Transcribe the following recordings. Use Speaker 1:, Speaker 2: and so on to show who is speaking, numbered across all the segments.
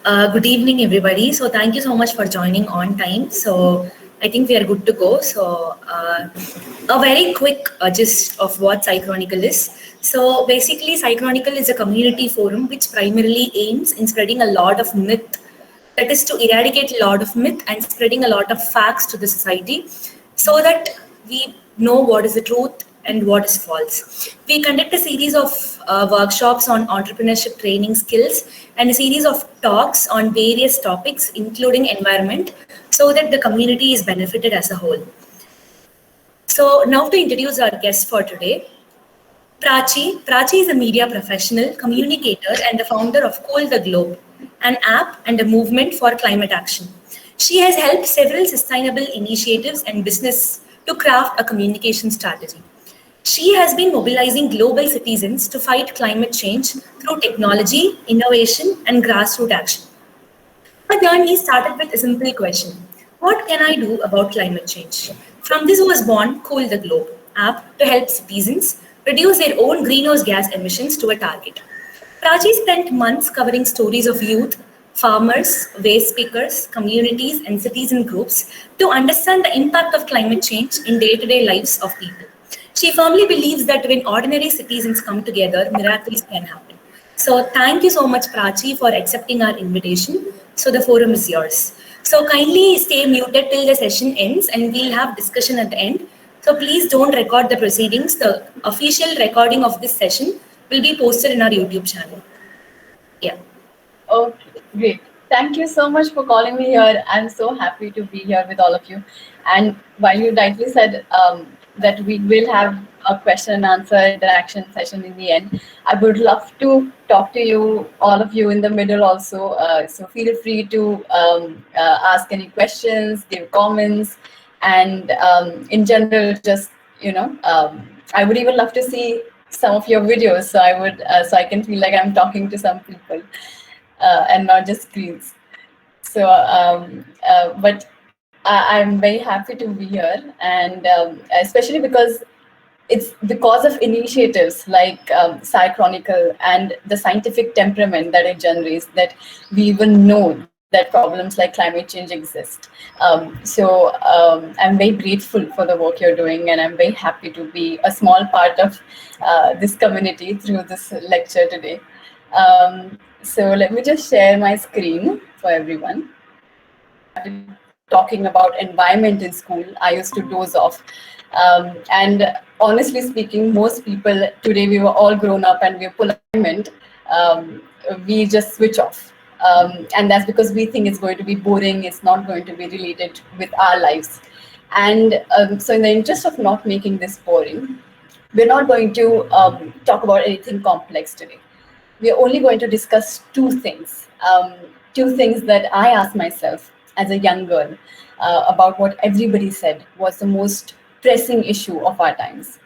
Speaker 1: Good evening, everybody. So, thank you so much for joining on time. So, I think we are good to go. So, a very quick gist of what Psychronicle is. So, basically, Psychronicle is a community forum which primarily aims in spreading a lot of myth. That is to eradicate a lot of myth and spreading a lot of facts to the society so that we know what is the truth and what is false. We conduct a series of workshops on entrepreneurship training skills and a series of talks on various topics, including environment, so that the community is benefited as a whole. So, now to introduce our guest for today, Prachi. Prachi is a media professional, communicator, and the founder of Cool the Globe, an app and a movement for climate action. She has helped several sustainable initiatives and business to craft a communication strategy. She has been mobilizing global citizens to fight climate change through technology, innovation, and grassroots action. Her journey started with a simple question: what can I do about climate change? From this was born Cool the Globe app to help citizens reduce their own greenhouse gas emissions to a target. Prachi spent months covering stories of youth, farmers, waste pickers, communities, and citizen groups to understand the impact of climate change in day to day lives of people. She firmly believes that when ordinary citizens come together, miracles can happen. So, thank you so much, Prachi, for accepting our invitation. So, the forum is yours. So, kindly stay muted till the session ends and we'll have discussion at the end. So, please don't record the proceedings. The official recording of this session will be posted in our YouTube channel. Yeah.
Speaker 2: Okay, great. Thank you so much for calling me here. I'm so happy to be here with all of you. And while you rightly said that we will have a question and answer interaction session in the end, I would love to talk to you, all of you in the middle also. So feel free to ask any questions, give comments, and in general, just, I would even love to see some of your videos. So so I can feel like I'm talking to some people. And not just screens. So, but I'm very happy to be here, and especially because it's because of initiatives like Chronicle and the scientific temperament that it generates that we even know that problems like climate change exist. I'm very grateful for the work you're doing, and I'm very happy to be a small part of this community through this lecture today. So let me just share my screen for everyone. Talking about environment in school, I used to doze off. And honestly speaking, most people today, we were all grown up and we're polite, we just switch off. And that's because we think it's going to be boring, it's not going to be related with our lives. And so in the interest of not making this boring, we're not going to talk about anything complex today. We are only going to discuss two things that I asked myself as a young girl about what everybody said was the most pressing issue of our times.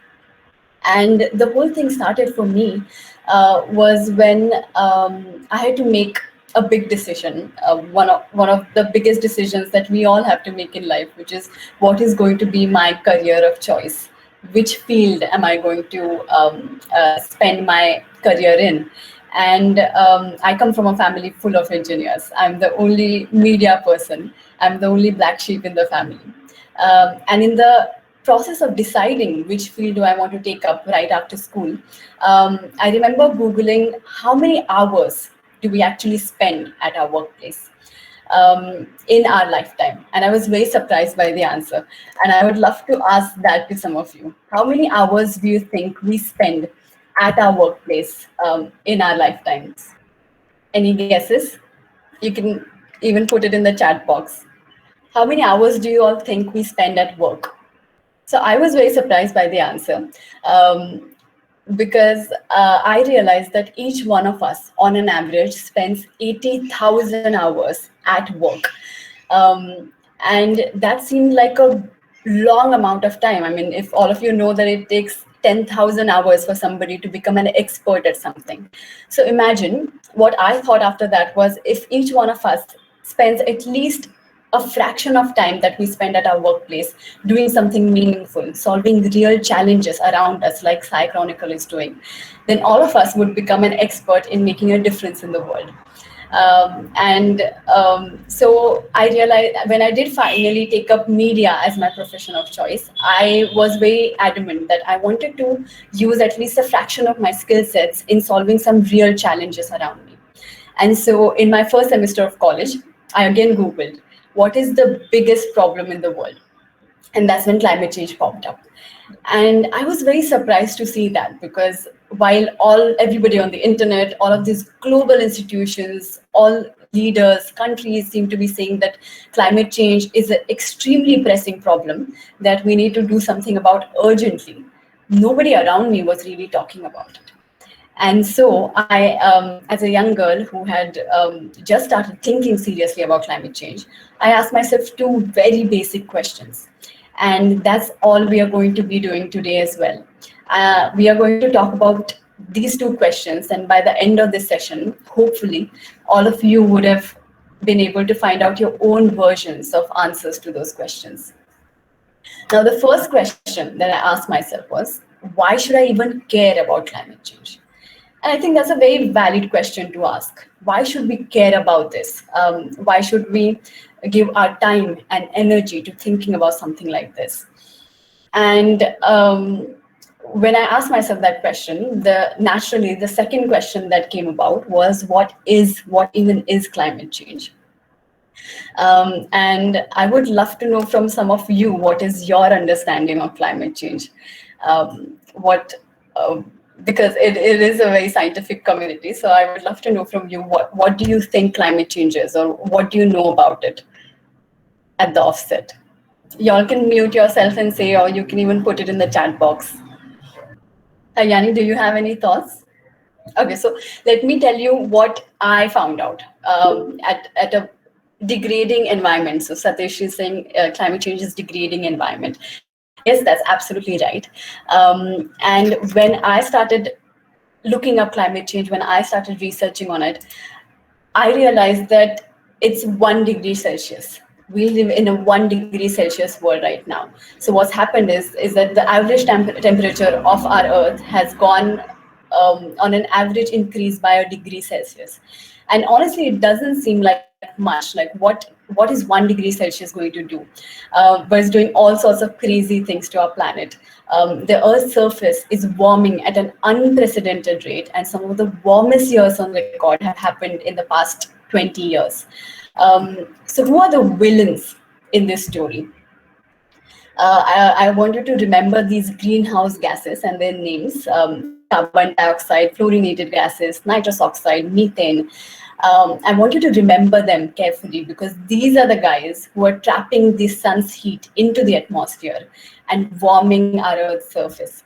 Speaker 2: And the whole thing started for me was when I had to make a big decision, one of the biggest decisions that we all have to make in life, which is what is going to be my career of choice. Which field am I going to spend my career in? And I come from a family full of engineers. I'm the only media person. I'm the only black sheep in the family. And in the process of deciding which field do I want to take up right after school, I remember Googling how many hours do we actually spend at our workplace in our lifetime. And I was very surprised by the answer. And I would love to ask that to some of you. How many hours do you think we spend at our workplace in our lifetimes? Any guesses? You can even put it in the chat box. How many hours do you all think we spend at work? So I was very surprised by the answer because I realized that each one of us on an average spends 80,000 hours at work. And that seemed like a long amount of time. I mean, if all of you know that it takes 10,000 hours for somebody to become an expert at something. So imagine what I thought after that was if each one of us spends at least a fraction of time that we spend at our workplace doing something meaningful, solving real challenges around us like Chronicle is doing, then all of us would become an expert in making a difference in the world. So I realized when I did finally take up media as my profession of choice, I was very adamant that I wanted to use at least a fraction of my skill sets in solving some real challenges around me. And so in my first semester of college, I again Googled, what is the biggest problem in the world? And that's when climate change popped up. And I was very surprised to see that, because while everybody on the internet, all of these global institutions, all leaders, countries seem to be saying that climate change is an extremely pressing problem that we need to do something about urgently, nobody around me was really talking about it. And so I, as a young girl who had just started thinking seriously about climate change, I asked myself two very basic questions. And that's all we are going to be doing today as well. We are going to talk about these two questions. And by the end of this session, hopefully, all of you would have been able to find out your own versions of answers to those questions. Now, the first question that I asked myself was, why should I even care about climate change? And I think that's a very valid question to ask. Why should we care about this? Why should we give our time and energy to thinking about something like this? And when I asked myself that question, naturally the second question that came about was, what even is climate change? And I would love to know from some of you, what is your understanding of climate change? Because it is a very scientific community. So I would love to know from you, what do you think climate change is, or what do you know about it at the offset? Y'all can mute yourself and say, or you can even put it in the chat box. Yanni, do you have any thoughts? Okay, so let me tell you what I found out at a degrading environment. So Satish is saying climate change is degrading environment. Yes, that's absolutely right. And when I started looking up climate change, when I started researching on it, I realized that it's 1 degree Celsius. We live in a 1 degree Celsius world right now. So what's happened is that the average temperature of our Earth has gone on an average increase by 1 degree Celsius. And honestly, it doesn't seem like much. Like what is 1 degree Celsius going to do? But it's doing all sorts of crazy things to our planet. The Earth's surface is warming at an unprecedented rate, and some of the warmest years on record have happened in the past 20 years. So who are the villains in this story? I want you to remember these greenhouse gases and their names: carbon dioxide, fluorinated gases, nitrous oxide, methane. I want you to remember them carefully, because these are the guys who are trapping the sun's heat into the atmosphere and warming our Earth's surface.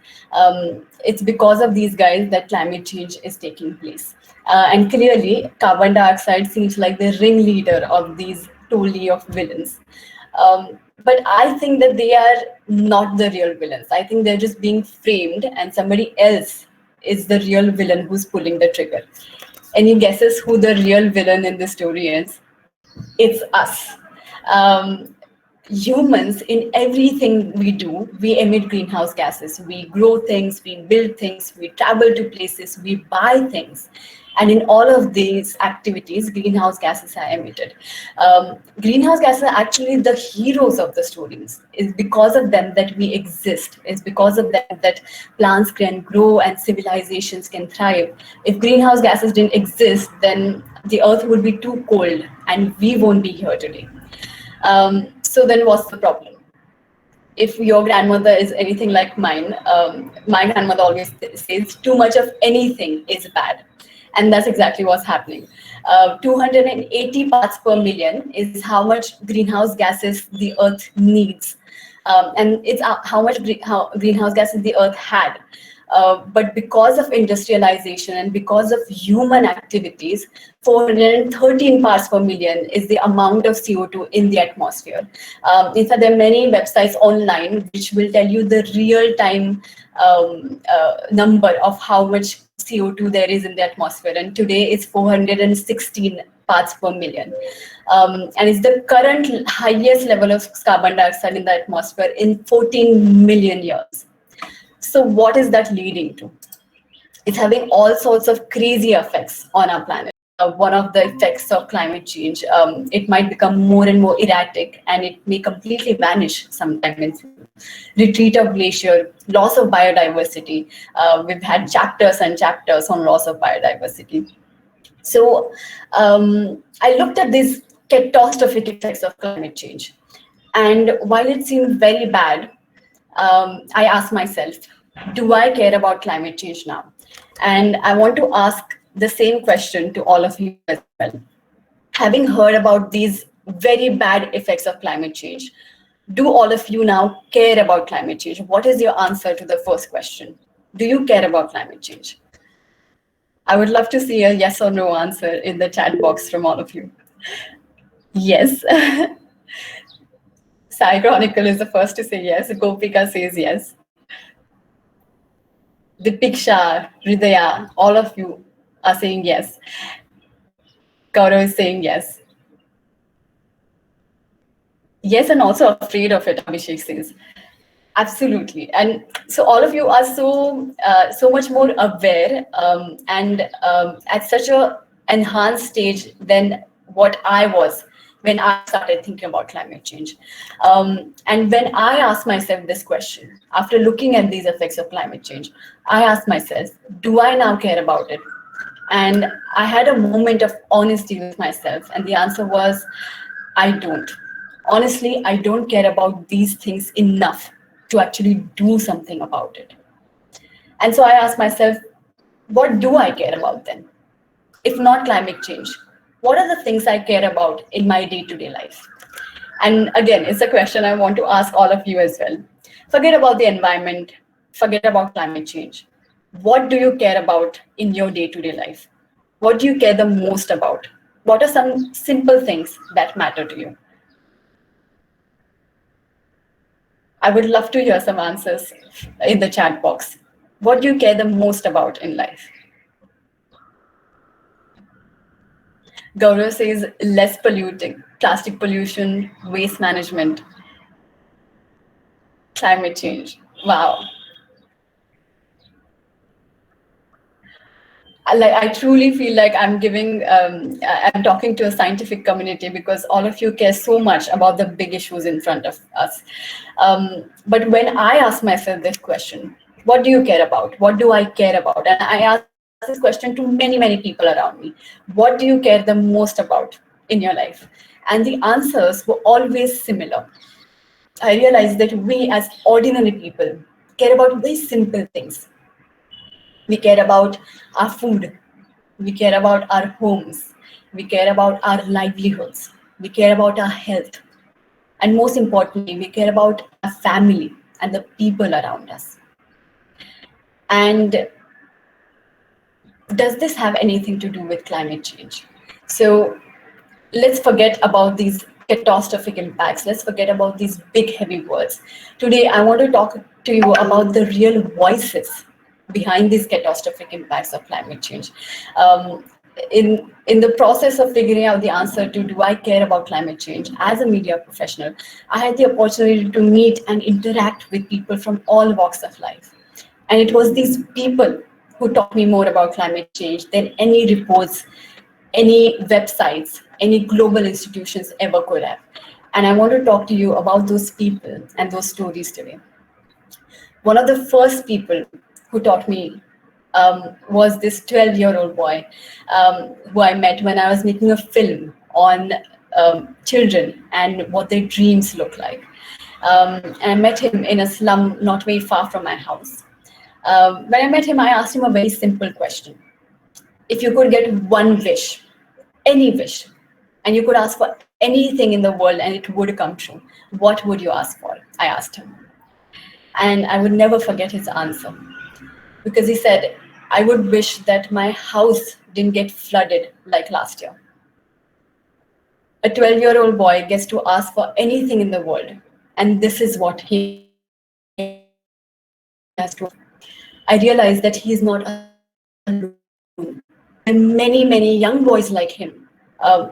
Speaker 2: It's because of these guys that climate change is taking place. And clearly, carbon dioxide seems like the ringleader of these totally of villains. But I think that they are not the real villains. I think they're just being framed, and somebody else is the real villain who's pulling the trigger. Any guesses who the real villain in this story is? It's us. Humans, in everything we do, we emit greenhouse gases. We grow things, we build things, we travel to places, we buy things. And in all of these activities, greenhouse gases are emitted. Greenhouse gases are actually the heroes of the stories. It's because of them that we exist. It's because of them that plants can grow and civilizations can thrive. If greenhouse gases didn't exist, then the earth would be too cold and we won't be here today. So then what's the problem? If your grandmother is anything like mine, my grandmother always says too much of anything is bad. And that's exactly what's happening. 280 parts per million is how much greenhouse gases the earth needs. And it's how much greenhouse gases the earth had. But because of industrialization and because of human activities, 413 parts per million is the amount of CO2 in the atmosphere. In fact, there are many websites online which will tell you the real-time number of how much CO2 there is in the atmosphere. And today it's 416 parts per million. And it's the current highest level of carbon dioxide in the atmosphere in 14 million years. So what is that leading to? It's having all sorts of crazy effects on our planet. one of the effects of climate change. It might become more and more erratic, and it may completely vanish sometime in future. Retreat of glacier, loss of biodiversity. We've had chapters and chapters on loss of biodiversity. So I looked at these catastrophic effects of climate change. And while it seemed very bad, I asked myself, do I care about climate change now? And I want to ask the same question to all of you as well. Having heard about these very bad effects of climate change, do all of you now care about climate change? What is your answer to the first question? Do you care about climate change? I would love to see a yes or no answer in the chat box from all of you. Yes. Sai Chronicle is the first to say yes. Gopika says yes. Dipiksha, Hridaya, all of you are saying yes. Gaurav is saying yes. Yes, and also afraid of it, Abhishek says. Absolutely. And so all of you are so much more aware and at such a enhanced stage than what I was when I started thinking about climate change. And when I asked myself this question, after looking at these effects of climate change, I asked myself, do I now care about it? And I had a moment of honesty with myself, and the answer was, I don't. Honestly, I don't care about these things enough to actually do something about it. And so I asked myself, what do I care about then? If not climate change, what are the things I care about in my day-to-day life? And again, it's a question I want to ask all of you as well. Forget about the environment, forget about climate change. What do you care about in your day-to-day life? What do you care the most about? What are some simple things that matter to you? I would love to hear some answers in the chat box. What do you care the most about in life? Gaurav says less polluting, plastic pollution, waste management, climate change. Wow. I truly feel like I'm talking to a scientific community, because all of you care so much about the big issues in front of us. But when I ask myself this question, what do you care about? What do I care about? And I ask this question to many, many people around me. What do you care the most about in your life? And the answers were always similar. I realized that we as ordinary people care about very simple things. We care about our food. We care about our homes. We care about our livelihoods. We care about our health. And most importantly, we care about our family and the people around us. And does this have anything to do with climate change? So let's forget about these catastrophic impacts. Let's forget about these big, heavy words. Today, I want to talk to you about the real voices behind these catastrophic impacts of climate change. In the process of figuring out the answer to do I care about climate change as a media professional, I had the opportunity to meet and interact with people from all walks of life. And it was these people who taught me more about climate change than any reports, any websites, any global institutions ever could have. And I want to talk to you about those people and those stories today. One of the first people who taught me was this 12-year-old boy who I met when I was making a film on children and what their dreams look like. And I met him in a slum not very far from my house. When I met him, I asked him a very simple question. If you could get one wish, any wish, and you could ask for anything in the world and it would come true, what would you ask for? I asked him. And I would never forget his answer, because he said, I would wish that my house didn't get flooded like last year. A 12-year-old boy gets to ask for anything in the world, and this is what he has to. I realized that he is not alone. And many, many young boys like him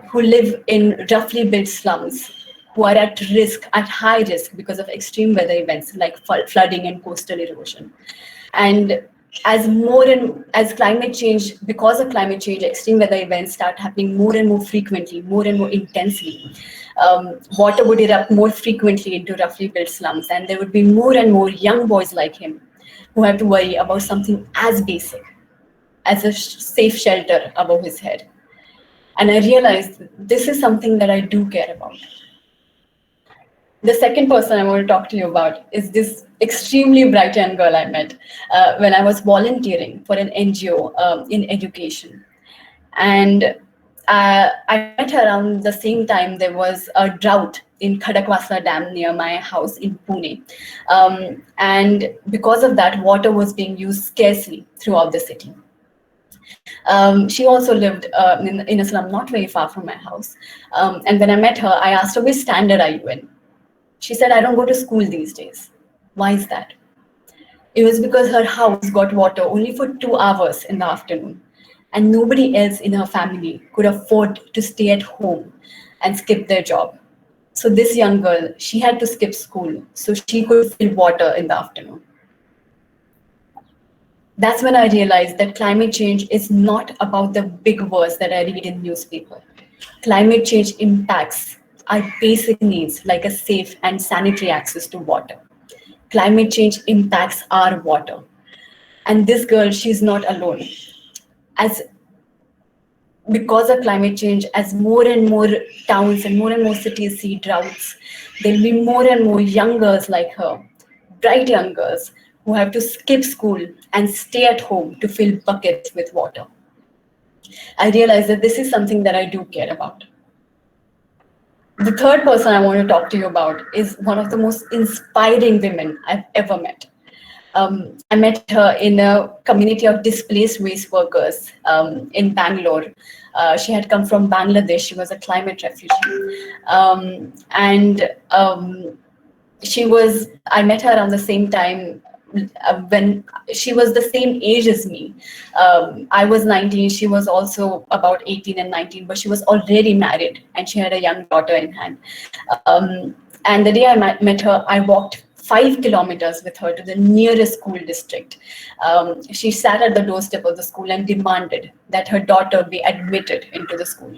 Speaker 2: who live in roughly built slums, who are at risk, at high risk because of extreme weather events like flooding and coastal erosion. And as climate change, because of climate change, extreme weather events start happening more and more frequently, more and more intensely. Water would erupt more frequently into roughly built slums, and there would be more and more young boys like him who have to worry about something as basic as a safe shelter above his head. And I realized this is something that I do care about. The second person I want to talk to you about is this extremely bright young girl I met when I was volunteering for an NGO in education. And I met her around the same time there was a drought in Khadakwasla Dam near my house in Pune. And because of that, water was being used scarcely throughout the city. She also lived in a slum not very far from my house. And when I met her, I asked her, which standard are you in? She said, I don't go to school these days. Why is that? It was because her house got water only for 2 hours in the afternoon, and nobody else in her family could afford to stay at home and skip their job. So this young girl, she had to skip school so she could fill water in the afternoon. That's when I realized that climate change is not about the big words that I read in newspaper. Climate change impacts our basic needs like a safe and sanitary access to water. Climate change impacts our water. And this girl, she's not alone. Because of climate change, as more and more towns and more cities see droughts, there'll be more and more young girls like her, bright young girls, who have to skip school and stay at home to fill buckets with water. I realized that this is something that I do care about. The third person I want to talk to you about is one of the most inspiring women I've ever met. I met her in a community of displaced waste workers in Bangalore. She had come from Bangladesh. She was a climate refugee. I met her around the same time when she was the same age as me. I was 19, she was also about 18 and 19, but she was already married and she had a young daughter in hand. And the day I met her, I walked 5 kilometers with her to the nearest school district. She sat at the doorstep of the school and demanded that her daughter be admitted into the school.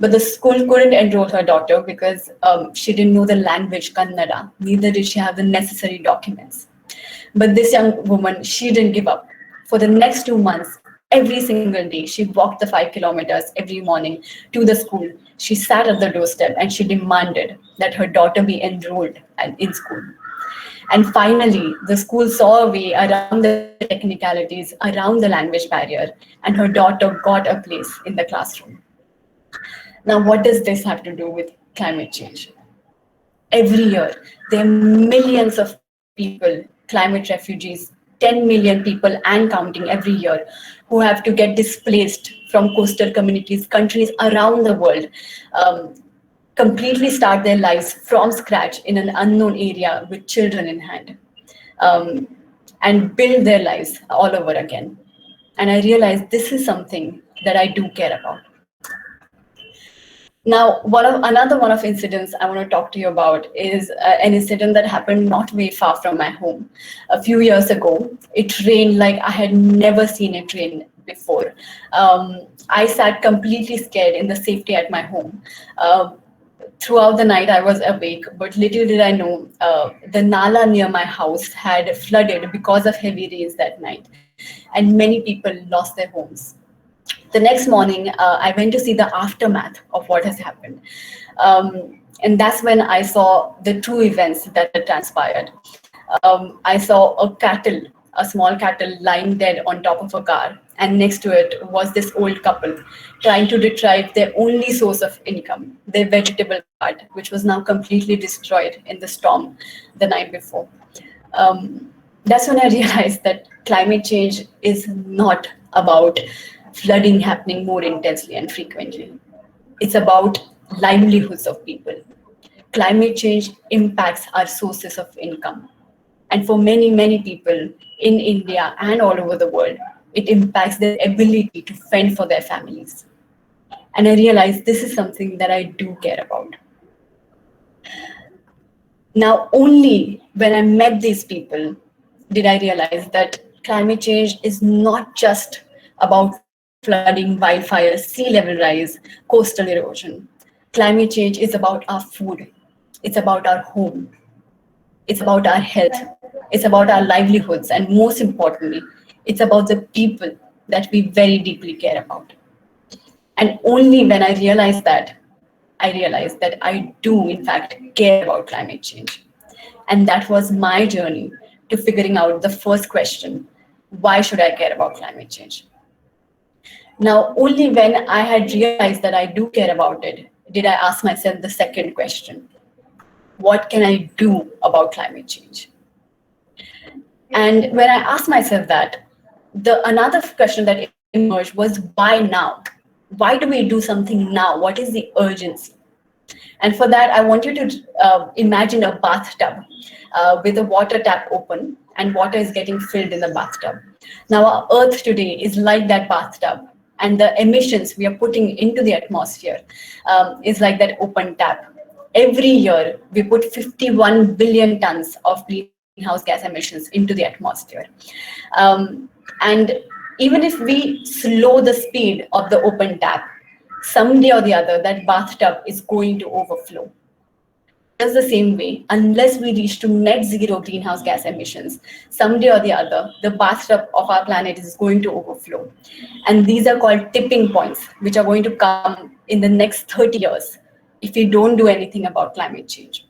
Speaker 2: But the school couldn't enroll her daughter because she didn't know the language Kannada, neither did she have the necessary documents. But this young woman, she didn't give up. For the next 2 months, every single day, she walked the 5 kilometers every morning to the school. She sat at the doorstep and she demanded that her daughter be enrolled in school. And finally, the school saw a way around the technicalities, around the language barrier, and her daughter got a place in the classroom. Now, what does this have to do with climate change? Every year, there are millions of people, climate refugees, 10 million people and counting every year, who have to get displaced from coastal communities, countries around the world, completely start their lives from scratch in an unknown area with children in hand, and build their lives all over again. And I realized this is something that I do care about. Now, another one of incidents I want to talk to you about is an incident that happened not very far from my home. A few years ago, it rained like I had never seen it rain before. I sat completely scared in the safety at my home. Throughout the night, I was awake, but little did I know, the Nala near my house had flooded because of heavy rains that night, and many people lost their homes. The next morning, I went to see the aftermath of what has happened. And that's when I saw the true events that had transpired. I saw a small cattle lying dead on top of a car. And next to it was this old couple trying to retrieve their only source of income, their vegetable garden, which was now completely destroyed in the storm the night before. That's when I realized that climate change is not about flooding happening more intensely and frequently. It's about livelihoods of people. Climate change impacts our sources of income. And for many, many people in India and all over the world, it impacts their ability to fend for their families. And I realized this is something that I do care about. Now, only when I met these people did I realize that climate change is not just about flooding, wildfires, sea level rise, coastal erosion. Climate change is about our food. It's about our home. It's about our health. It's about our livelihoods. And most importantly, it's about the people that we very deeply care about. And only when I realized that I do, in fact, care about climate change. And that was my journey to figuring out the first question: why should I care about climate change? Now, only when I had realized that I do care about it, did I ask myself the second question: what can I do about climate change? And when I asked myself that, the another question that emerged was why now? Why do we do something now? What is the urgency? And for that, I want you to imagine a bathtub with a water tap open and water is getting filled in the bathtub. Now, our Earth today is like that bathtub, and the emissions we are putting into the atmosphere is like that open tap. Every year, we put 51 billion tons of greenhouse gas emissions into the atmosphere. And even if we slow the speed of the open tap, someday or the other, that bathtub is going to overflow. Just the same way, unless we reach to net zero greenhouse gas emissions, someday or the other, the bathtub of our planet is going to overflow. And these are called tipping points, which are going to come in the next 30 years if we don't do anything about climate change.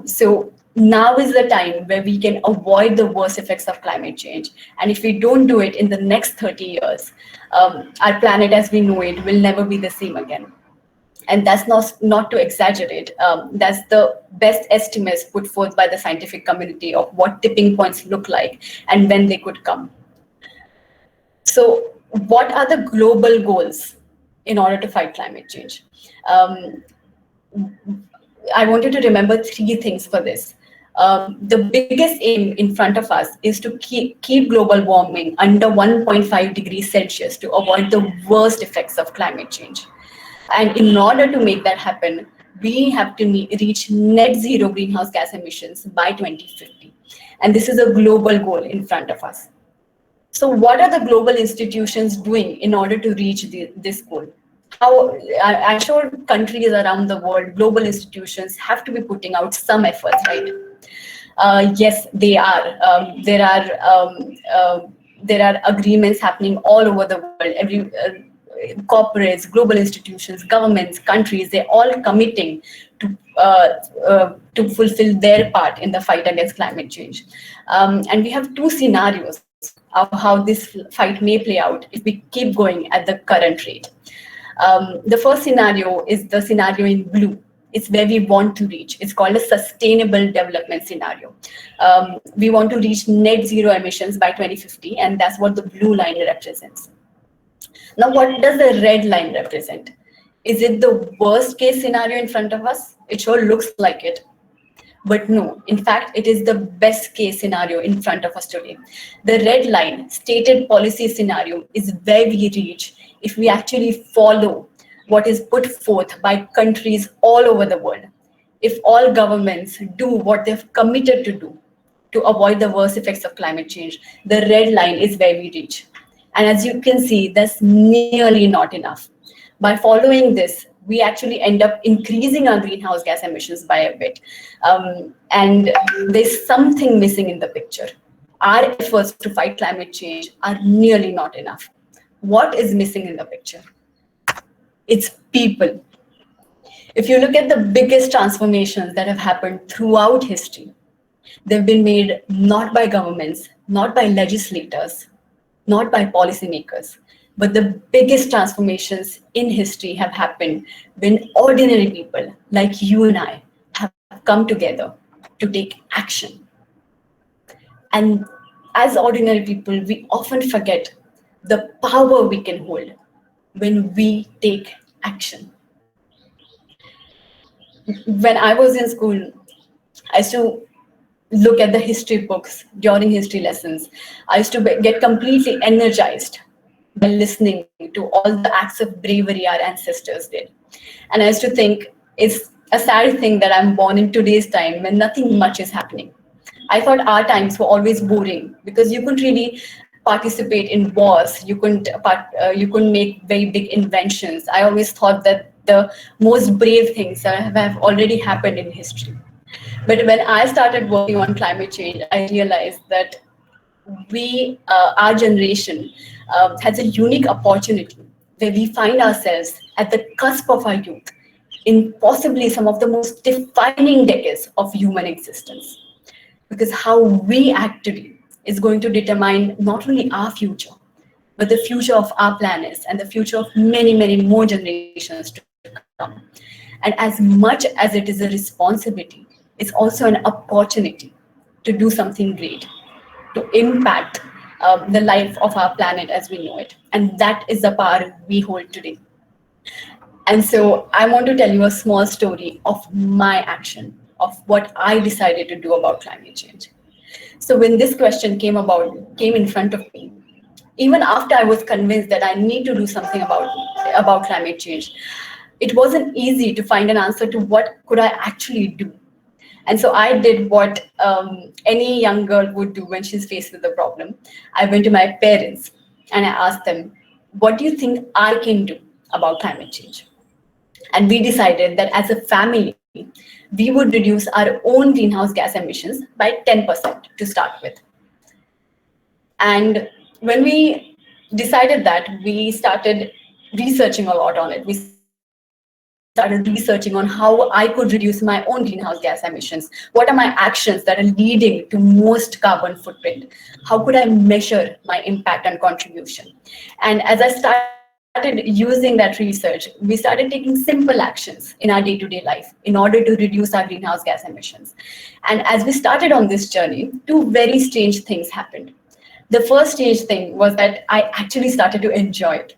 Speaker 2: So now is the time where we can avoid the worst effects of climate change. And if we don't do it in the next 30 years, our planet as we know it will never be the same again. And that's not to exaggerate. That's the best estimates put forth by the scientific community of what tipping points look like and when they could come. So what are the global goals in order to fight climate change? I want you to remember three things for this. The biggest aim in front of us is to keep global warming under 1.5 degrees Celsius to avoid the worst effects of climate change. And in order to make that happen, we have to reach net zero greenhouse gas emissions by 2050. And this is a global goal in front of us. So what are the global institutions doing in order to reach this goal? I'm sure countries around the world, global institutions have to be putting out some efforts, right? Yes, they are. There are agreements happening all over the world. Corporates, global institutions, governments, countries, they're all committing to fulfill their part in the fight against climate change. And we have two scenarios of how this fight may play out if we keep going at the current rate. The first scenario is the scenario in blue. It's where we want to reach. It's called a sustainable development scenario. We want to reach net zero emissions by 2050, and that's what the blue line represents. Now, what does the red line represent? Is it the worst case scenario in front of us? It sure looks like it. But no, in fact, it is the best case scenario in front of us today. The red line, stated policy scenario, is where we reach if we actually follow what is put forth by countries all over the world. If all governments do what they've committed to do to avoid the worst effects of climate change, the red line is where we reach. And as you can see, that's nearly not enough. By following this, we actually end up increasing our greenhouse gas emissions by a bit. And there's something missing in the picture. Our efforts to fight climate change are nearly not enough. What is missing in the picture? It's people. If you look at the biggest transformations that have happened throughout history, they've been made not by governments, not by legislators, not by policymakers, but the biggest transformations in history have happened when ordinary people like you and I have come together to take action. And as ordinary people, we often forget the power we can hold when we take action. When I was in school, I used to look at the history books during history lessons. I used to get completely energized by listening to all the acts of bravery our ancestors did. And I used to think it's a sad thing that I'm born in today's time when nothing much is happening. I thought our times were always boring because you couldn't really participate in wars. You couldn't make very big inventions. I always thought that the most brave things have already happened in history. But when I started working on climate change, I realized that our generation, has a unique opportunity where we find ourselves at the cusp of our youth in possibly some of the most defining decades of human existence. Because how we act today is going to determine not only our future, but the future of our planets and the future of many, many more generations to come. And as much as it is a responsibility, it's also an opportunity to do something great, to impact the life of our planet as we know it. And that is the power we hold today. And so I want to tell you a small story of my action, of what I decided to do about climate change. So when this question came in front of me, even after I was convinced that I need to do something about climate change, it wasn't easy to find an answer to what could I actually do. And so I did what any young girl would do when she's faced with a problem. I went to my parents and I asked them, what do you think I can do about climate change? And we decided that as a family, we would reduce our own greenhouse gas emissions by 10% to start with. And when we decided that, we started researching a lot on it. We started researching on how I could reduce my own greenhouse gas emissions. What are my actions that are leading to most carbon footprint? How could I measure my impact and contribution? And as I started using that research, we started taking simple actions in our day-to-day life in order to reduce our greenhouse gas emissions. And as we started on this journey, two very strange things happened. The first strange thing was that I actually started to enjoy it.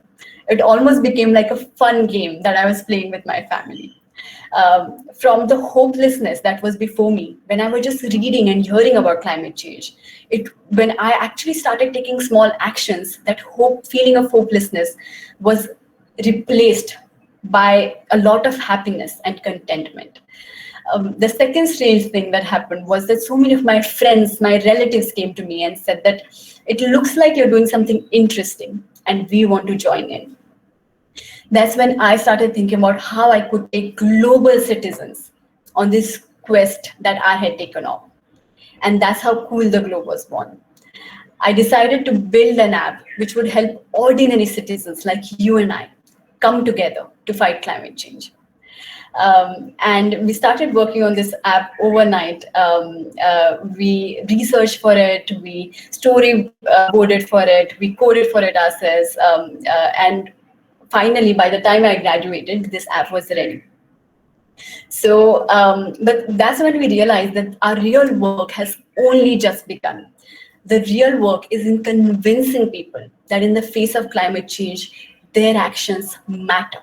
Speaker 2: It almost became like a fun game that I was playing with my family. From the hopelessness that was before me, when I was just reading and hearing about climate change, when I actually started taking small actions, that feeling of hopelessness was replaced by a lot of happiness and contentment. The second strange thing that happened was that so many of my friends, my relatives came to me and said that it looks like you're doing something interesting and we want to join in. That's when I started thinking about how I could take global citizens on this quest that I had taken on. And that's how Cool the Globe was born. I decided to build an app which would help ordinary citizens like you and I come together to fight climate change. And we started working on this app overnight. We researched for it, we storyboarded for it, we coded for it ourselves, and finally, by the time I graduated, this app was ready. So, but that's when we realized that our real work has only just begun. The real work is in convincing people that in the face of climate change, their actions matter.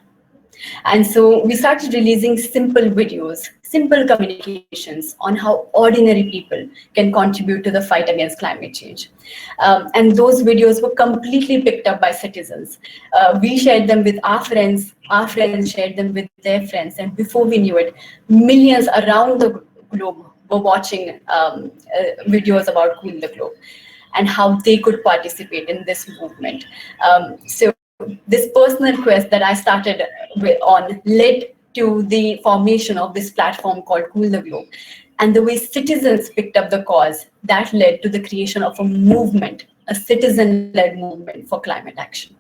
Speaker 2: And so we started releasing simple videos, simple communications on how ordinary people can contribute to the fight against climate change. And those videos were completely picked up by citizens. We shared them with our friends shared them with their friends. And before we knew it, millions around the globe were watching videos about Cool the Globe and how they could participate in this movement. So this personal quest that I started on led to the formation of this platform called Cool the Globe. And the way citizens picked up the cause, that led to the creation of a movement, a citizen-led movement for climate action.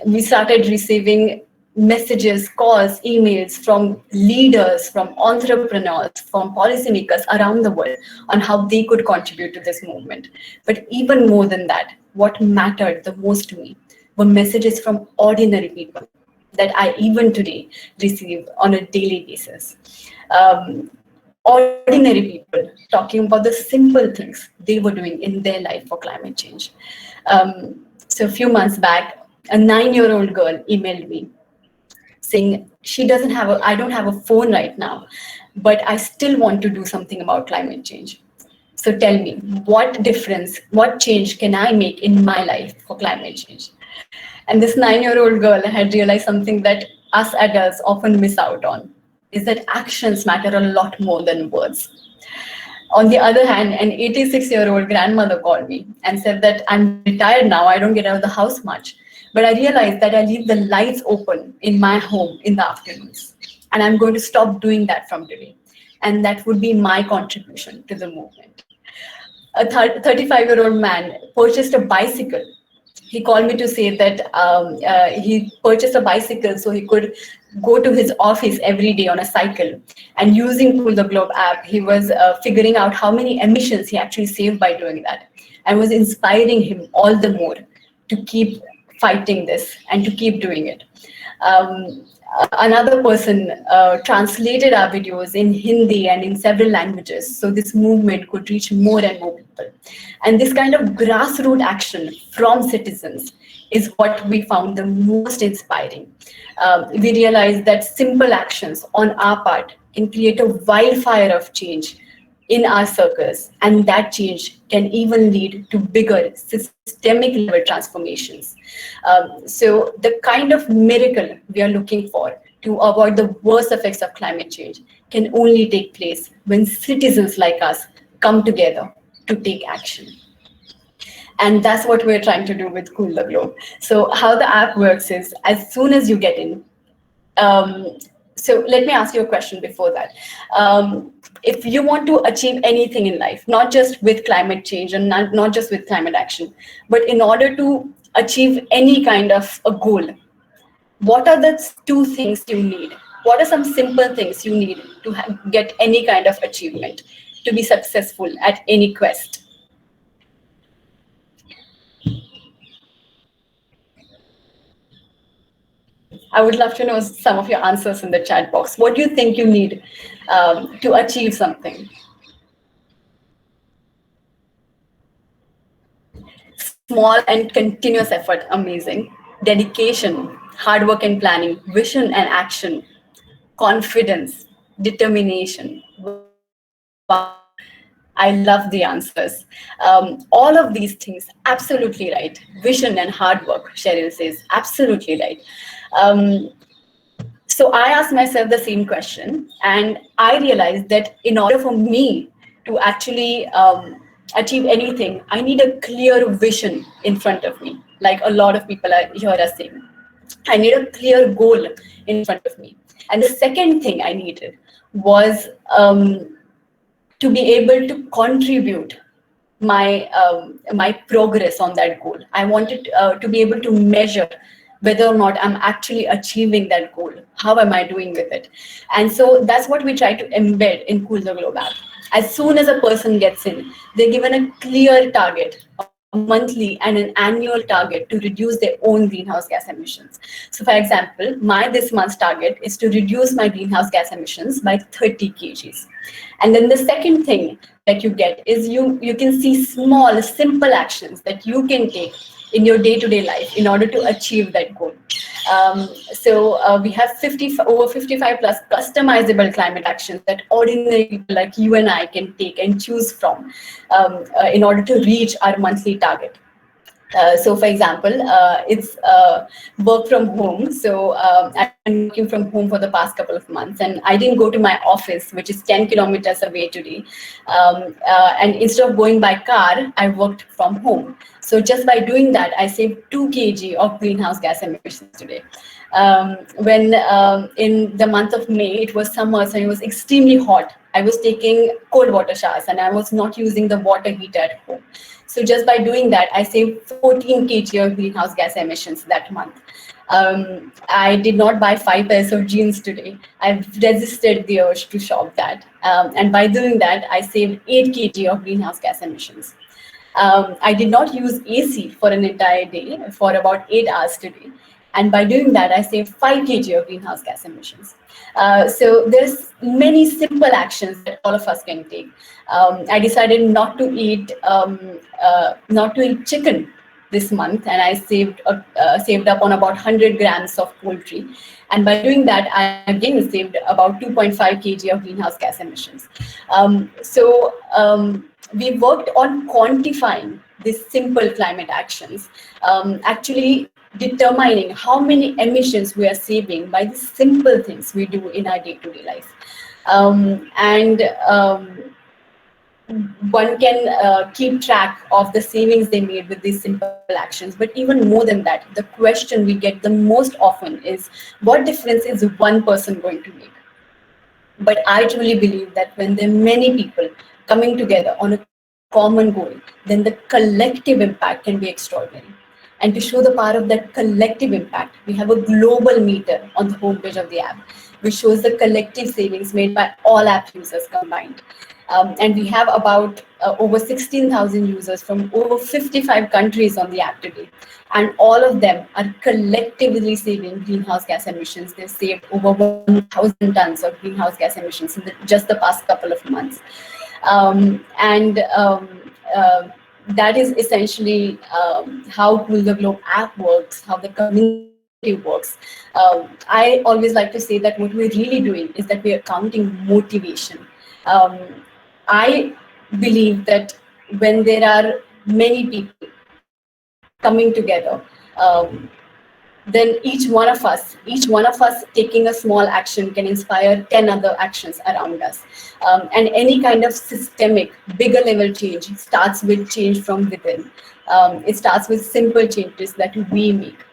Speaker 2: We started receiving messages, calls, emails from leaders, from entrepreneurs, from policymakers around the world on how they could contribute to this movement. But even more than that, what mattered the most to me were messages from ordinary people that I even today receive on a daily basis. Ordinary people talking about the simple things they were doing in their life for climate change. So a few months back, a 9-year-old girl emailed me saying I don't have a phone right now, but I still want to do something about climate change. So tell me, what change can I make in my life for climate change? And this 9-year-old girl had realized something that us adults often miss out on, is that actions matter a lot more than words. On the other hand, an 86-year-old grandmother called me and said that I'm retired now, I don't get out of the house much. But I realized that I leave the lights open in my home in the afternoons. And I'm going to stop doing that from today. And that would be my contribution to the movement. A 35-year-old man purchased a bicycle. He called me to say that he purchased a bicycle so he could go to his office every day on a cycle. And using Cool the Globe app, he was figuring out how many emissions he actually saved by doing that, and was inspiring him all the more to keep fighting this and to keep doing it. Another person translated our videos in Hindi and in several languages, so this movement could reach more and more people. And this kind of grassroots action from citizens is what we found the most inspiring. We realized that simple actions on our part can create a wildfire of change in our circles, and that change can even lead to bigger systemic level transformations. So the kind of miracle we are looking for to avoid the worst effects of climate change can only take place when citizens like us come together to take action. And that's what we're trying to do with Cool the Globe. So how the app works is, as soon as you get in, so let me ask you a question before that. If you want to achieve anything in life, not just with climate change and not just with climate action, but in order to achieve any kind of a goal, what are the two things you need? What are some simple things you need to get any kind of achievement, to be successful at any quest? I would love to know some of your answers in the chat box. What do you think you need to achieve something? Small and continuous effort, amazing. Dedication, hard work and planning, vision and action, confidence, determination. I love the answers. All of these things, absolutely right. Vision and hard work, Cheryl says, absolutely right. So I asked myself the same question, and I realized that in order for me to actually achieve anything, I need a clear vision in front of me, like a lot of people here are saying. I need a clear goal in front of me. And the second thing I needed was to be able to contribute my progress on that goal. I wanted to be able to measure whether or not I'm actually achieving that goal. How am I doing with it? And so that's what we try to embed in Cool the Globe app. As soon as a person gets in, they're given a clear target, a monthly and an annual target to reduce their own greenhouse gas emissions. So for example, this month's target is to reduce my greenhouse gas emissions by 30 kgs. And then the second thing that you get is you can see small, simple actions that you can take in your day-to-day life in order to achieve that goal. So we have over 55 plus customizable climate actions that ordinary people like you and I can take and choose from in order to reach our monthly target. So for example, it's work from home. So I've been working from home for the past couple of months, and I didn't go to my office, which is 10 kilometers away today. And instead of going by car, I worked from home. So just by doing that, I saved 2 kg of greenhouse gas emissions today. When in the month of May, it was summer, so it was extremely hot. I was taking cold water showers and I was not using the water heater at home. So just by doing that, I saved 14 kg of greenhouse gas emissions that month. I did not buy 5 pairs of jeans today. I've resisted the urge to shop that. And by doing that, I saved 8 kg of greenhouse gas emissions. I did not use AC for an entire day, for about 8 hours today. And by doing that, I saved 5 kg of greenhouse gas emissions. So there's many simple actions that all of us can take. I decided not to eat chicken this month, and I saved up on about 100 grams of poultry. And by doing that, I again saved about 2.5 kg of greenhouse gas emissions. We worked on quantifying these simple climate actions, actually determining how many emissions we are saving by the simple things we do in our day-to-day life. one can keep track of the savings they made with these simple actions. But even more than that, the question we get the most often is, what difference is one person going to make? But I truly believe that when there are many people coming together on a common goal, then the collective impact can be extraordinary. And to show the power of that collective impact, we have a global meter on the homepage of the app, which shows the collective savings made by all app users combined. And we have about over 16,000 users from over 55 countries on the app today. And all of them are collectively saving greenhouse gas emissions. They've saved over 1,000 tons of greenhouse gas emissions in just the past couple of months. And that is essentially how Cool the Globe app works, how the community works. I always like to say that what we're really doing is that we are counting motivation. I believe that when there are many people coming together, then each one of us taking a small action can inspire 10 other actions around us. And any kind of systemic, bigger level change starts with change from within. It starts with simple changes that we make.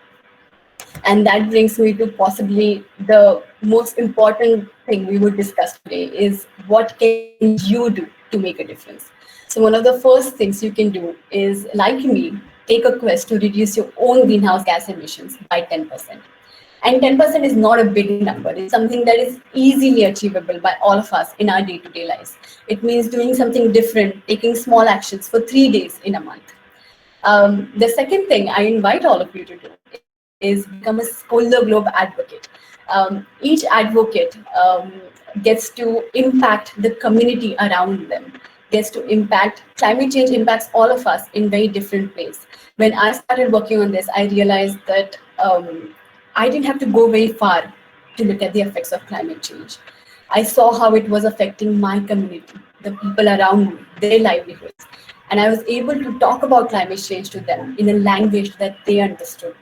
Speaker 2: And that brings me to possibly the most important thing we would discuss today is, what can you do to make a difference? So one of the first things you can do is, like me, take a quest to reduce your own greenhouse gas emissions by 10%. And 10% is not a big number. It's something that is easily achievable by all of us in our day-to-day lives. It means doing something different, taking small actions for 3 days in a month. The second thing I invite all of you to do is become a Cool the Globe advocate. Each advocate gets to impact the community around them, gets to impact climate change, impacts all of us in very different ways. When I started working on this, I realized that I didn't have to go very far to look at the effects of climate change. I saw how it was affecting my community, the people around me, their livelihoods. And I was able to talk about climate change to them in a language that they understood.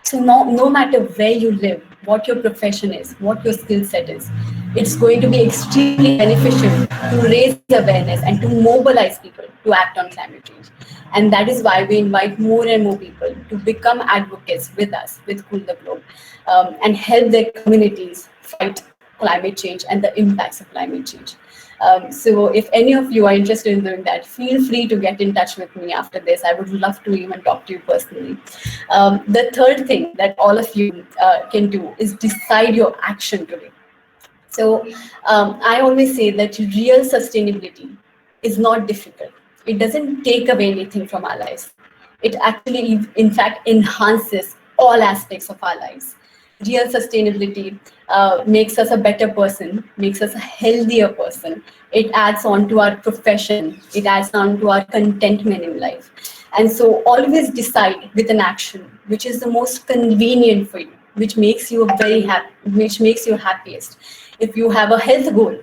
Speaker 2: So no matter where you live, what your profession is, what your skill set is, it's going to be extremely beneficial to raise awareness and to mobilize people to act on climate change. And that is why we invite more and more people to become advocates with us, with Cool the Globe, and help their communities fight climate change and the impacts of climate change. So if any of you are interested in doing that, feel free to get in touch with me after this. I would love to even talk to you personally. The third thing that all of you can do is decide your action today. So I always say that real sustainability is not difficult. It doesn't take away anything from our lives. It actually, in fact, enhances all aspects of our lives. Real sustainability makes us a better person, makes us a healthier person. It adds on to our profession. It adds on to our contentment in life. And so always decide with an action which is the most convenient for you, which makes you which makes you happiest. If you have a health goal,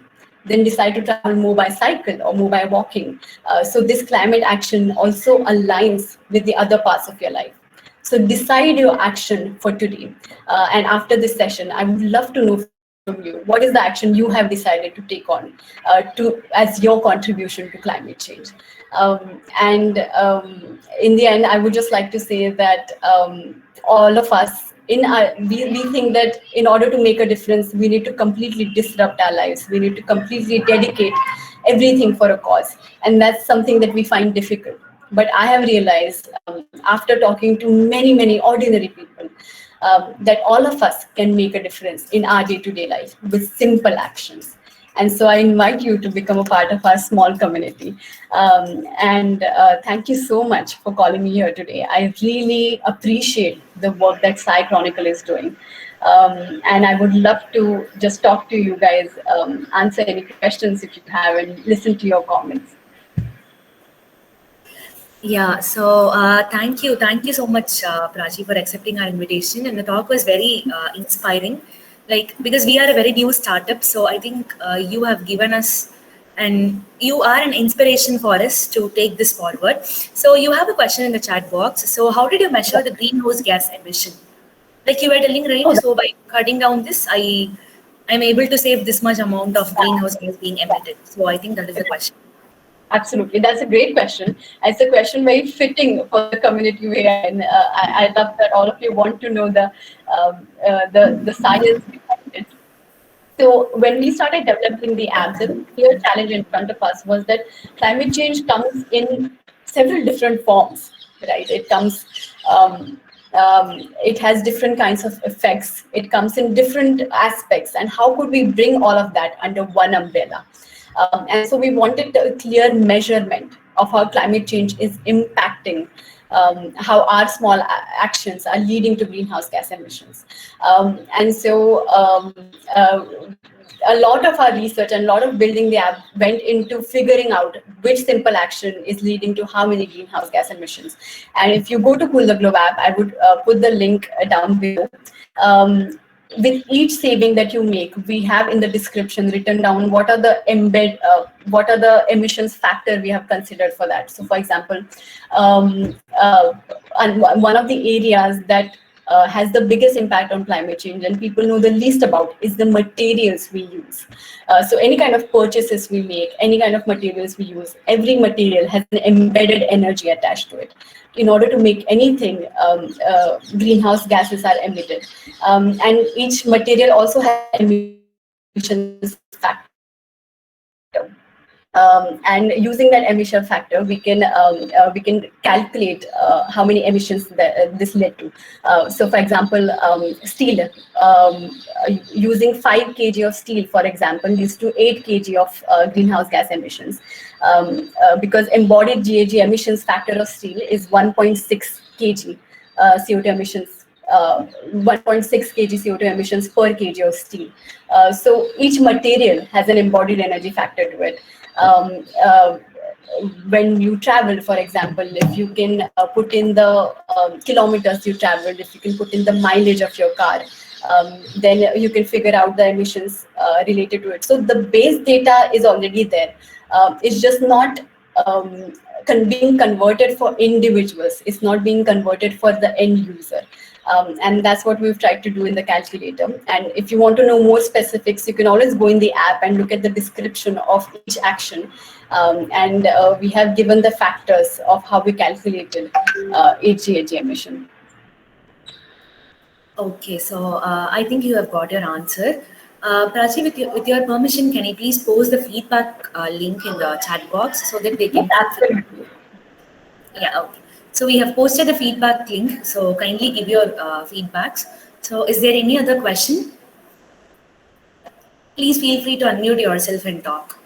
Speaker 2: then decide to travel more by cycle or more by walking. So this climate action also aligns with the other parts of your life. So decide your action for today. And after this session, I would love to know from you, what is the action you have decided to take on as your contribution to climate change? In the end, I would just like to say that all of us, we think that in order to make a difference, we need to completely disrupt our lives. We need to completely dedicate everything for a cause. And that's something that we find difficult. But I have realized after talking to many, many ordinary people, that all of us can make a difference in our day-to-day life with simple actions. And so I invite you to become a part of our small community. Thank you so much for calling me here today. I really appreciate the work that Sai Chronicle is doing. And I would love to just talk to you guys, answer any questions if you have, and listen to your comments.
Speaker 1: Yeah, so thank you so much, Prachi, for accepting our invitation. And the talk was very inspiring, like because we are a very new startup. So I think you have given us, and you are an inspiration for us to take this forward. So you have a question in the chat box. So how did you measure the greenhouse gas emission? Like you were telling, right? So by cutting down this, I'm able to save this much amount of greenhouse gas being emitted. So I think that is the question.
Speaker 2: Absolutely, that's a great question. It's a question very fitting for the community we are in. I love that all of you want to know the science behind it. So when we started developing the app, the clear challenge in front of us was that climate change comes in several different forms, right? It has different kinds of effects. It comes in different aspects, and how could we bring all of that under one umbrella? And so we wanted a clear measurement of how climate change is impacting, how our small actions are leading to greenhouse gas emissions. And so a lot of our research and a lot of building the app went into figuring out which simple action is leading to how many greenhouse gas emissions. And if you go to Cool the Globe app, I would put the link down below. With each saving that you make, we have in the description written down what are what are the emissions factor we have considered for that. So, for example, and one of the areas that has the biggest impact on climate change and people know the least about is the materials we use. So any kind of purchases we make, any kind of materials we use, every material has an embedded energy attached to it. In order to make anything, greenhouse gases are emitted. And each material also has emissions factor. And using that emission factor, we can calculate how many emissions that, this led to. So, for example, steel. Using 5 kg of steel, for example, leads to 8 kg of greenhouse gas emissions, because embodied GHG emissions factor of steel is 1.6 kg CO2 emissions. 1.6 kg CO2 emissions per kg of steel. So each material has an embodied energy factor to it. When you travel, for example, if you can put in the kilometers you traveled, if you can put in the mileage of your car, then you can figure out the emissions related to it. So the base data is already there. It's just not being converted for individuals. It's not being converted for the end user. And that's what we've tried to do in the calculator. And if you want to know more specifics, you can always go in the app and look at the description of each action. And we have given the factors of how we calculated each GHG emission.
Speaker 1: Okay, so I think you have got your answer. Prachi, with your permission, can I please post the feedback link in the chat box so that they can...
Speaker 2: Absolutely.
Speaker 1: Yeah, okay. So we have posted the feedback link, so kindly give your feedbacks. So is there any other question? Please feel free to unmute yourself and talk.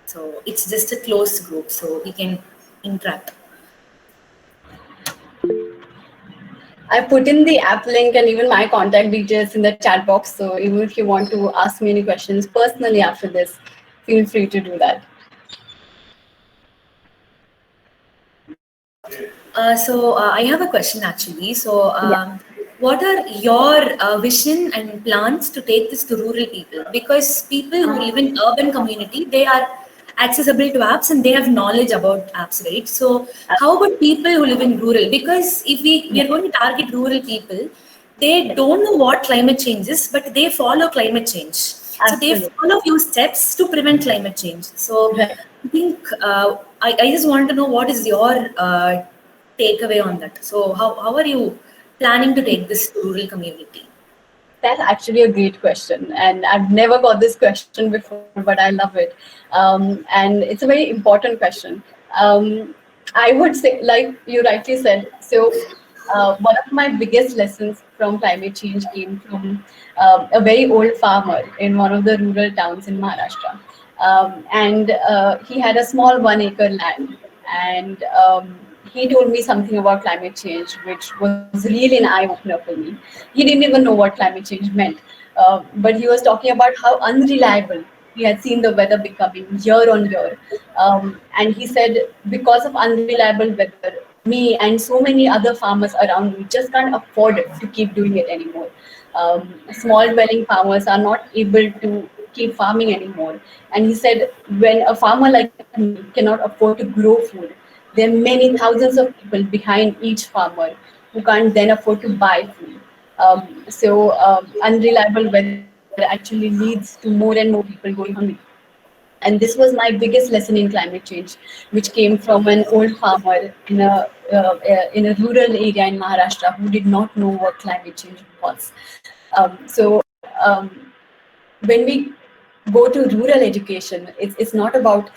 Speaker 1: So it's just a closed group, so we can interact.
Speaker 2: I put in the app link and even my contact details in the chat box. So even if you want to ask me any questions personally after this, feel free to do that.
Speaker 1: I have a question actually. What are your vision and plans to take this to rural people? Because people who live in urban community, they are accessible to apps and they have knowledge about apps, right? So how about people who live in rural? Because if we are going to target rural people, they don't know what climate change is, but they follow climate change. So they follow few steps to prevent climate change. So I think I just want to know what is your takeaway on that. So how are you planning to take this to rural community?
Speaker 2: That's actually a great question, and I've never got this question before, but I love it. And it's a very important question. I would say, like you rightly said, so one of my biggest lessons from climate change came from a very old farmer in one of the rural towns in Maharashtra. And he had a small 1-acre land, and he told me something about climate change, which was really an eye-opener for me. He didn't even know what climate change meant, but he was talking about how unreliable he had seen the weather becoming year on year. And he said, because of unreliable weather, me and so many other farmers around me just can't afford to keep doing it anymore. Small dwelling farmers are not able to keep farming anymore. And he said, when a farmer like me cannot afford to grow food, there are many thousands of people behind each farmer who can't then afford to buy food. Unreliable weather actually leads to more and more people going hungry. And this was my biggest lesson in climate change, which came from an old farmer in a rural area in Maharashtra who did not know what climate change was. So when we go to rural education, it's not about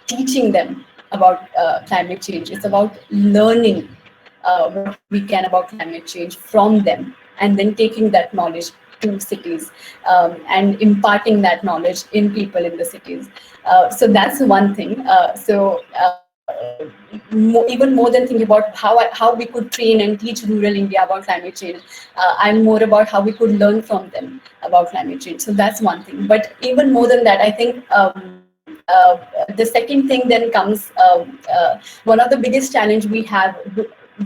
Speaker 2: teaching them about climate change. It's about learning what we can about climate change from them, and then taking that knowledge to cities, and imparting that knowledge in people in the cities. So that's one thing. Even more than thinking about how we could train and teach rural India about climate change, I'm more about how we could learn from them about climate change. So that's one thing. But even more than that, I think the second thing then comes, one of the biggest challenge we have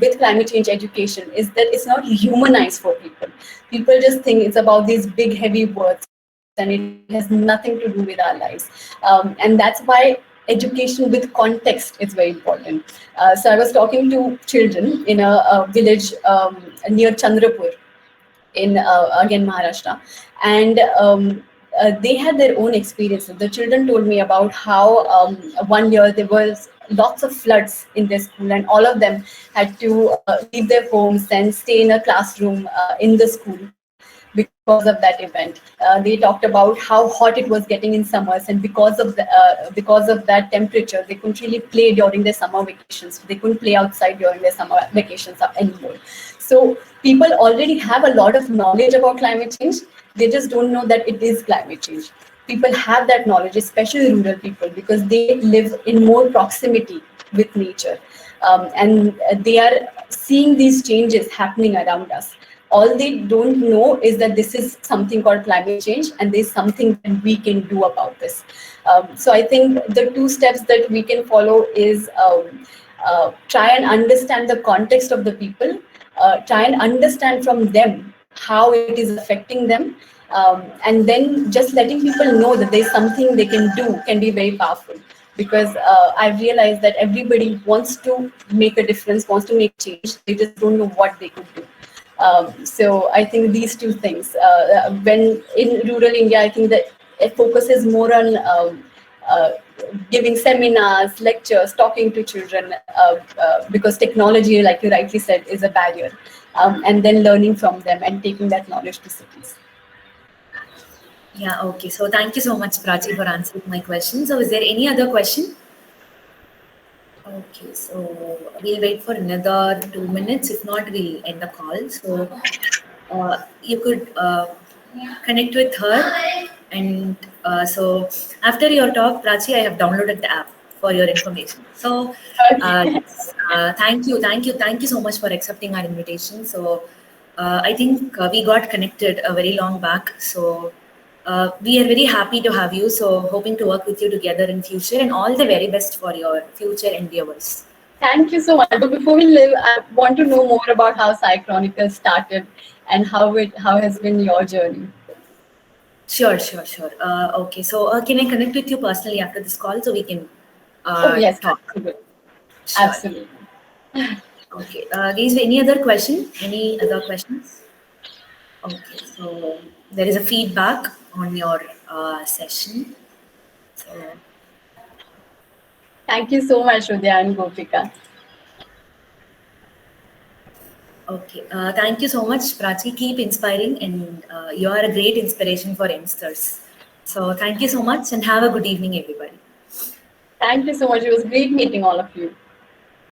Speaker 2: with climate change education is that it's not humanized for people. People just think it's about these big heavy words and it has nothing to do with our lives. And that's why education with context is very important. So I was talking to children in a village near Chandrapur in again Maharashtra, and they had their own experiences. The children told me about how one year there was lots of floods in their school, and all of them had to leave their homes and stay in a classroom in the school because of that event. They talked about how hot it was getting in summers, and because of that temperature, they couldn't really play during their summer vacations. They couldn't play outside during their summer vacations anymore. So people already have a lot of knowledge about climate change. They just don't know that it is climate change. People have that knowledge, especially rural people, because they live in more proximity with nature, and they are seeing these changes happening around us. All they don't know is that this is something called climate change, and there's something that we can do about this. So I think the two steps that we can follow is try and understand the context of the people, try and understand from them how it is affecting them, and then just letting people know that there's something they can do can be very powerful. Because I've realized that everybody wants to make a difference, wants to make change, they just don't know what they could do. So I think these two things, when in rural India, I think that it focuses more on giving seminars, lectures, talking to children, because technology, like you rightly said, is a barrier, and then learning from them and taking that knowledge to cities.
Speaker 1: Yeah, okay. So thank you so much, Prachi, for answering my question. So is there any other question? Okay, so we'll wait for another 2 minutes. If not, we'll end the call. So you could connect with her. And so after your talk, Prachi, I have downloaded the app for your information. So yes, thank you so much for accepting our invitation. So I think we got connected a very long back. So we are very happy to have you. So hoping to work with you together in future, and all the very best for your future endeavors.
Speaker 2: Thank you so much. But before we leave, I want to know more about how Psychronicle started and how has been your journey.
Speaker 1: Sure. Okay, so can I connect with you personally after this call so we can
Speaker 2: yes,
Speaker 1: talk?
Speaker 2: absolutely.
Speaker 1: Sure.
Speaker 2: Absolutely.
Speaker 1: Okay. Is any other question? Any other questions? Okay. So there is a feedback on your session. So
Speaker 2: Thank you so much, Rudya and Gopika.
Speaker 1: okay. Thank you so much, Prachi. Keep inspiring, and you are a great inspiration for youngsters. So thank you so much, and have a good evening, everybody.
Speaker 2: Thank you so much. It was great meeting all of you.